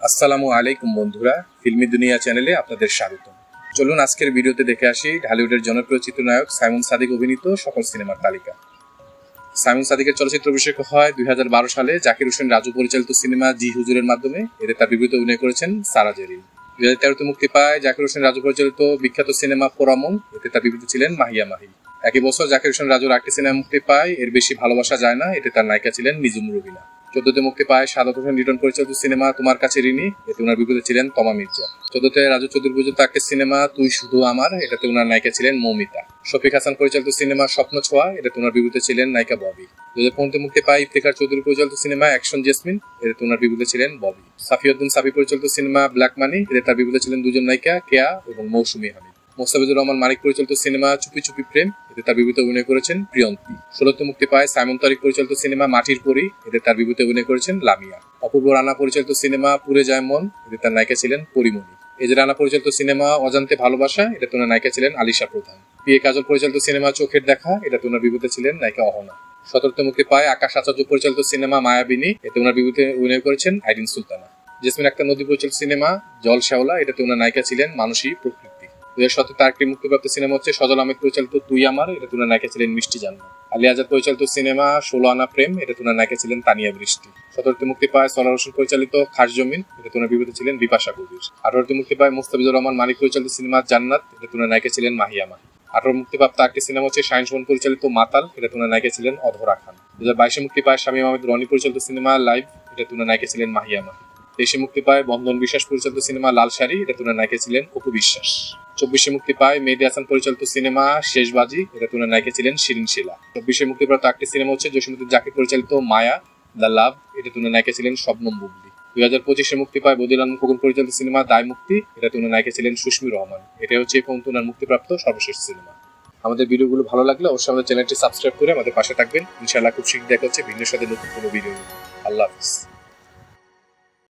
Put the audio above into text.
আসসালামু আলাইকুম বন্ধুরা, ফিল্মি দুনিয়া চ্যানেলে আপনাদের স্বাগত। চলুন আজকের ভিডিওতে দেখে আসি ঢালিউডের জনপ্রিয় চিত্রনায়ক সাইমন সাদিক অভিনীত সকল সিনেমার তালিকা। সাইমন সাদিকের চলচ্চিত্র অভিষেক হয় 2012 সালে জাকির হোসেন রাজু পরিচালিত সিনেমা জি হুজুরের মাধ্যমে। এতে তার বিপরীতে অভিনয় করেছেন সারা জেরিন। 2013তে মুক্তি পায় জাকির হোসেন রাজু পরিচালিত বিখ্যাত সিনেমা পোড়ামন। এতে তার বিপরীতে ছিলেন মাহিয়া মাহি। একই বছর জাকির হোসেন রাজুর আরেকটি সিনেমা মুক্তি পায়, এর বেশি ভালোবাসা যায় না। এতে তার নায়িকা ছিলেন নিজুম রুবিনা। 14তে মুক্তি পায় সাদাত হোসেন লিটন পরিচালিত সিনেমা তোমার কাছে ঋণী। এতে ওনার বিপরীতে ছিলেন তমা মির্জা। 14তে রাজু চৌধুরী পরিচালিত একটি সিনেমা তুই শুধু আমার। এটাতে ওনার নায়িকা ছিলেন মৌমিতা। শফিক হাসান পরিচালিত সিনেমা স্বপ্ন ছোঁয়া। এটাতে ওনার বিপরীতে ছিলেন নায়িকা ববি। 2015তে মুক্তি পায় ইফতেখার চৌধুরী পরিচালিত সিনেমা অ্যাকশন জেসমিন। এটাতে ওনার বিপরীতে ছিলেন ববি। সাফিউদ্দিন সাবি পরিচালিত সিনেমা ব্ল্যাক মানি। এতে তার বিপরীতে ছিলেন দুজন নায়িকা কেয়া এবং মৌসুমী হামিদ। মোস্তাফিজুর রহমান মানিক পরিচালিত সিনেমা চুপি চুপি প্রেম। এতে তার বিপরীতে অভিনয় করেছেন প্রিয়ন্তী। 16তে মুক্তি পায় সাইমন তারিক পরিচালিত সিনেমা মাটির পরী। এতে তার বিপরীতে অভিনয় করেছেন লামিয়া। অপূর্ব রানা পরিচালিত সিনেমা পুরে যায় মন। এতে তার নায়িকা ছিলেন পরিমণি। এজে রানা পরিচালিত সিনেমা অজান্তে ভালোবাসা। এটাতে ওনার নায়িকা ছিলেন আলিশা প্রধান। পিএ কাজল পরিচালিত সিনেমা চোখের দেখা। এটাতে ওনার বিপরীতে ছিলেন নায়িকা অহনা। 17তে মুক্তি পায় আকাশ আচার্য পরিচালিত সিনেমা মায়াবিনী। এতে ওনার বিপরীতে অভিনয় করেছেন আইরিন সুলতানা। জেসমিন আক্তার নদী পরিচালিত সিনেমা জল শ্যাওলা। এটাতে ওনার নায়িকা ছিলেন মানসী প্রকৃতি। 2017 আরেকটি মুক্তিপ্রাপ্ত সিনেমা হচ্ছে সজল আহমেদ পরিচালিত তুই আমার। এটাতে ওনার নায়িকা ছিলেন মিষ্টি জান্নাত। আলী আজাদ পরিচালিত সিনেমা 16 আনা প্রেম। এটাতে ওনার নায়িকা ছিলেন তানিয়া বৃষ্টি। 17তে মুক্তি পায় সলার হোসেন পরিচালিত খাস জমিন। এটাতে ওনার বিপরীতে ছিলেন বিপাশা কবির। 18তে মুক্তি পায় মুস্তাফিজুর রহমান মানিক পরিচালিত সিনেমা জান্নাত। এটাতে ওনার নায়িকা ছিলেন মাহিয়া মাহি। 18 মুক্তিপ্রাপ্ত একটি সিনেমা হচ্ছে শাহিন সুমন পরিচালিত মাতাল। এটাতে ওনার নায়িকা ছিলেন অধরা খান। 2022 মুক্তি পায় শামীম আহমেদ রনি পরিচালিত সিনেমা লাইভ। এটাতে ওনার নায়িকা ছিলেন মাহিয়া মাহি। 23 মুক্তি পায় বন্ধন বিশ্বাস পরিচালিত সিনেমা লাল শাড়ি। এটাতে ওনার নায়িকা ছিলেন অপু বিশ্বাস। 24 মুক্তি পায় মেহেদী হাসান পরিচালিত সিনেমা শেষবাজি। এটাতে ওনার নায়িকা ছিলেন শিরিন শিলা। 24 মুক্তিপ্রাপ্ত একটি সিনেমা হচ্ছে জসিমুদ্দিন জাকির পরিচালিত মায়া দ্য লাভ। এটাতে ওনার নায়িকা ছিলেন শবনম বুবলি। 2025 মুক্তি পায় বদিউল আলম খোকন পরিচালিত সিনেমা দায় মুক্তি। এটাতে ওনার নায়িকা ছিলেন সুস্মি রহমান। এটা হচ্ছে এই পর্যন্ত ওনার মুক্তিপ্রাপ্ত সর্বশেষ সিনেমা। আমাদের ভিডিওগুলো ভালো লাগলে অবশ্যই আমাদের চ্যানেলটি সাবস্ক্রাইব করে আমাদের পাশে থাকবেন। ইনশাআল্লাহ খুব শীঘ্রই দেখা হচ্ছে ভিন্ন সাথে নতুন কোনো ভিডিও নিয়ে। আল্লাহ হাফেজ।